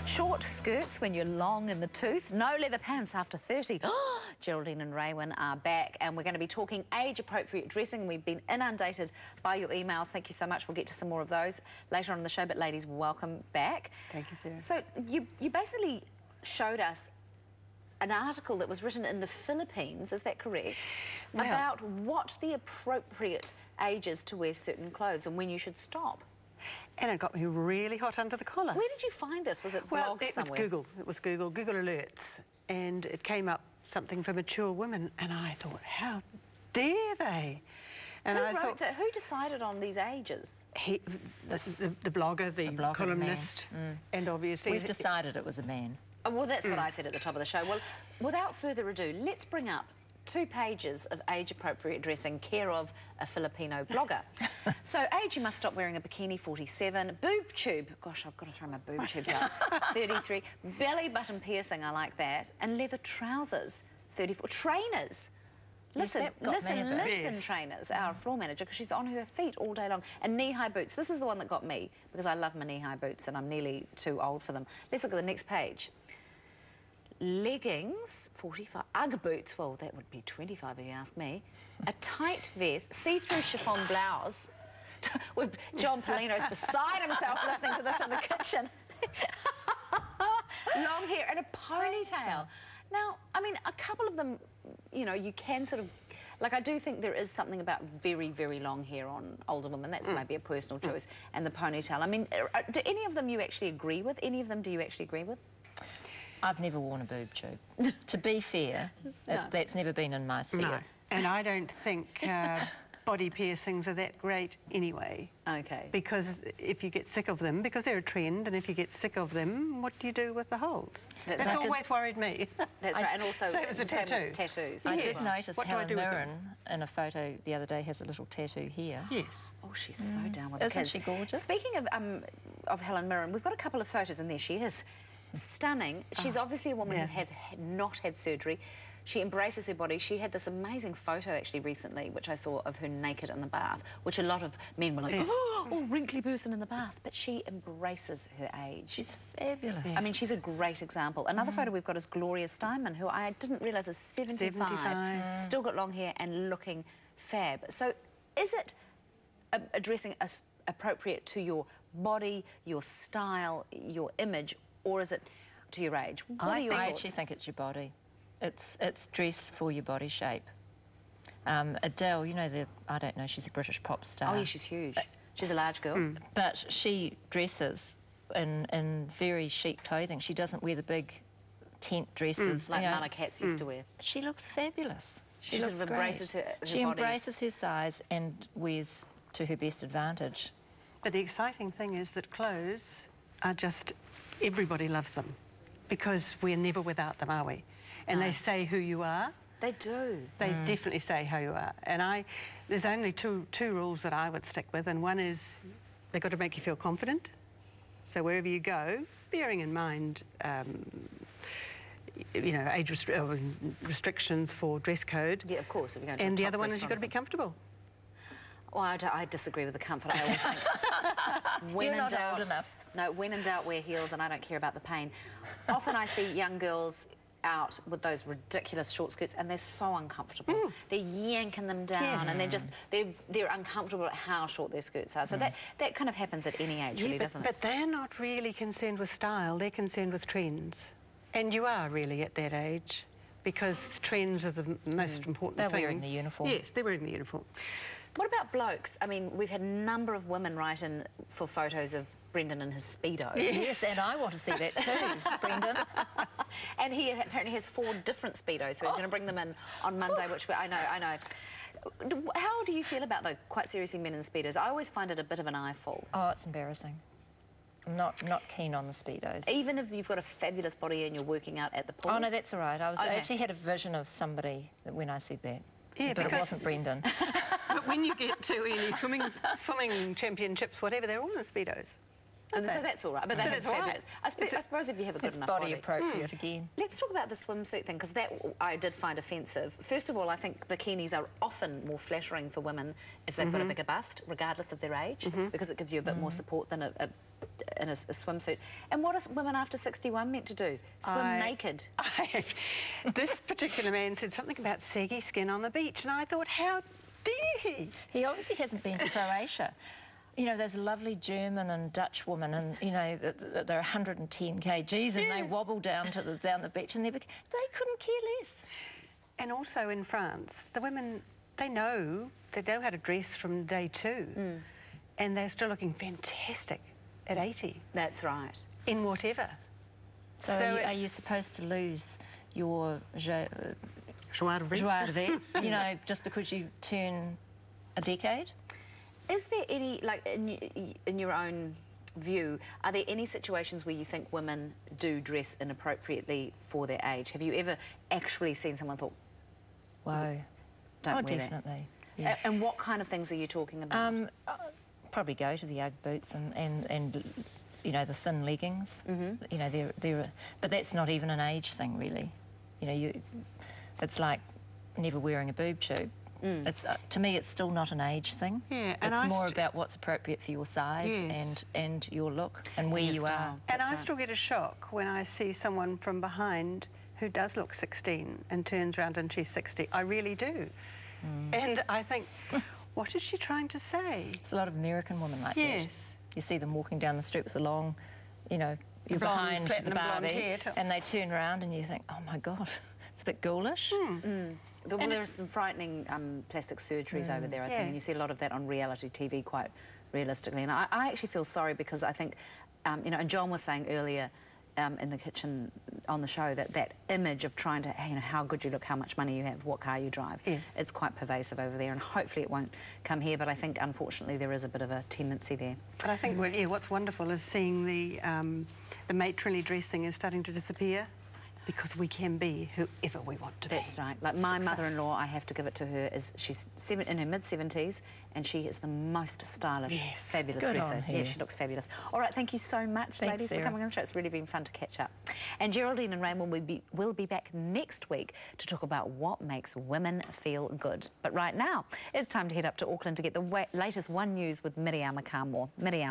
Short skirts when you're long in the tooth. No leather pants after 30. Geraldine and Raewyn are back, and we're going to be talking age-appropriate dressing. We've been inundated by your emails. Thank you so much. We'll get to some more of those later on in the show, but ladies, welcome back. Thank you, Sarah. So you basically showed us an article that was written in the Philippines, is that correct? Well, about what the appropriate age is to wear certain clothes and when you should stop. And it got me really hot under the collar. Where did you find this? Was it Well, blogged it somewhere? was Google. It was Google Alerts. And it came up something for mature women. And I thought, how dare they? And Who I wrote thought, that? Who decided on these ages? the blogger, the columnist, and obviously... We've decided it was a man. Oh, well, that's what I said at the top of the show. Well, without further ado, let's bring up 2 pages of age-appropriate dressing, care of a Filipino blogger. So, age, you must stop wearing a bikini, 47. Boob tube, gosh, I've got to throw my boob tubes out, 33. Belly button piercing, I like that. And leather trousers, 34. Trainers. Listen, Yes. trainers, our floor manager, because she's on her feet all day long. And knee-high boots. This is the one that got me, because I love my knee-high boots and I'm nearly too old for them. Let's look at the next page. Leggings, 45. Ugg boots, well, that would be 25 if you ask me. A tight vest, see-through chiffon blouse. With John Polino's beside himself listening to this in the kitchen. Long hair and a ponytail. Now, I mean, a couple of them, you know, you can sort of... Like, I do think there is something about very, very long hair on older women. That's maybe a personal choice. And the ponytail. I mean, do any of them you actually agree with? Any of them do you actually agree with? I've never worn a boob tube. To be fair, that's never been in my sphere. No, and I don't think body piercings are that great anyway. Okay. Because if you get sick of them, because they're a trend, and if you get sick of them, what do you do with the holes? That's right. always worried me. That's right, and also same as the same tattoo. with tattoos. I as did well. notice What do I Helen do with them? Mirren in a photo the other day has a little tattoo here. Yes. Oh, she's so down with the Isn't kids. she gorgeous? Speaking of Helen Mirren, we've got a couple of photos, and there she is. Stunning. She's obviously a woman who has not had surgery. She embraces her body. She had this amazing photo actually recently, which I saw of her naked in the bath, which a lot of men were like, oh, wrinkly person in the bath. But she embraces her age. She's fabulous. I mean, she's a great example. Another photo we've got is Gloria Steinman, who I didn't realise is 75. Still got long hair and looking fab. So is it addressing appropriate to your body, your style, your image, or is it to your age? What are your I thoughts? actually think it's your body. It's dress for your body shape. Adele, you know, I don't know, she's a British pop star. Oh, yeah, she's huge. She's a large girl. But she dresses in very chic clothing. She doesn't wear the big tent dresses. Like you know. Mama Katz used to wear. She looks fabulous. She looks sort of embraces great. her She body. embraces her size and wears to her best advantage. But the exciting thing is that clothes are just... Everybody loves them because we're never without them, are we? And they say who you are. They do. They definitely say who you are. And there's only two rules that I would stick with, and one is they've got to make you feel confident. So wherever you go, bearing in mind, you know, age restrictions for dress code. Yeah, of course. If you're going to And a the top other one is you've got to restaurant. be comfortable. Well, I disagree with the comfort. I always think when You're in not doubt, old enough. No, when in doubt, wear heels, and I don't care about the pain. Often I see young girls out with those ridiculous short skirts, and they're so uncomfortable. They're yanking them down, and they're uncomfortable at how short their skirts are. So that kind of happens at any age, really, doesn't it? But they're not really concerned with style. They're concerned with trends, and you are really at that age because trends are the most important They're thing. wearing the uniform. Yes, they're wearing the uniform. What about blokes? I mean, we've had a number of women write in for photos of Brendan in his Speedos. Yes, and I want to see that too, Brendan. And he apparently has 4 different Speedos, so he's going to bring them in on Monday, which I know. How do you feel about, though, quite seriously, men in Speedos? I always find it a bit of an eyeful. Oh, it's embarrassing. I'm not keen on the Speedos. Even if you've got a fabulous body and you're working out at the pool? Oh, no, that's all right. I Okay. actually had a vision of somebody when I said that. Yeah, but it because- wasn't Brendan. But when you get to any swimming championships, whatever, they're all in Speedos. And so that's all right. But that's fabulous. I suppose if you have a good enough body. Appropriate again. Let's talk about the swimsuit thing, because that I did find offensive. First of all, I think bikinis are often more flattering for women if they've got a bigger bust, regardless of their age, because it gives you a bit more support than in a swimsuit. And what are women after 61 meant to do? Swim naked? This particular man said something about saggy skin on the beach, and I thought, how dare he? He obviously hasn't been to Croatia. You know, there's a lovely German and Dutch woman, and you know they're 110 kgs, and they wobble down the beach, and they couldn't care less. And also in France, the women they know how to dress from day 2, and they're still looking fantastic at 80. That's right. In whatever. So are you supposed to lose your joie de vivre, you know, just because you turn a decade? Is there any, like, in your own view, are there any situations where you think women do dress inappropriately for their age? Have you ever actually seen someone thought, whoa, don't wear definitely. that? Yes. And what kind of things are you talking about? Probably go to the Ugg boots and you know, the thin leggings. You know, but that's not even an age thing, really. You know, it's like never wearing a boob tube. It's to me, it's still not an age thing. Yeah, and it's more about what's appropriate for your size and your look and where you are. And I still get a shock when I see someone from behind who does look 16 and turns around and she's 60. I really do. And I think, what is she trying to say? It's a lot of American women like that. Yes. You see them walking down the street with the long, you know, you're behind the Barbie, and they turn around and you think, oh my God, it's a bit ghoulish. Well, there are some frightening plastic surgeries over there, I think, and you see a lot of that on reality TV quite realistically. And I actually feel sorry because I think, you know, and John was saying earlier in the kitchen on the show that image of trying to, you know, how good you look, how much money you have, what car you drive, it's quite pervasive over there, and hopefully it won't come here, but I think, unfortunately, there is a bit of a tendency there. But I think, well, yeah, what's wonderful is seeing the matronly dressing is starting to disappear. Because we can be whoever we want to be. That's right. Like my mother-in-law, I have to give it to her, she's in her mid-70s and she is the most stylish, fabulous dresser. Yeah, she looks fabulous. All right, thank you so much, ladies, for coming on the show. It's really been fun to catch up. And Geraldine and Raewyn will be back next week to talk about what makes women feel good. But right now, it's time to head up to Auckland to get the latest One News with Miriam Akamwa. Miriam.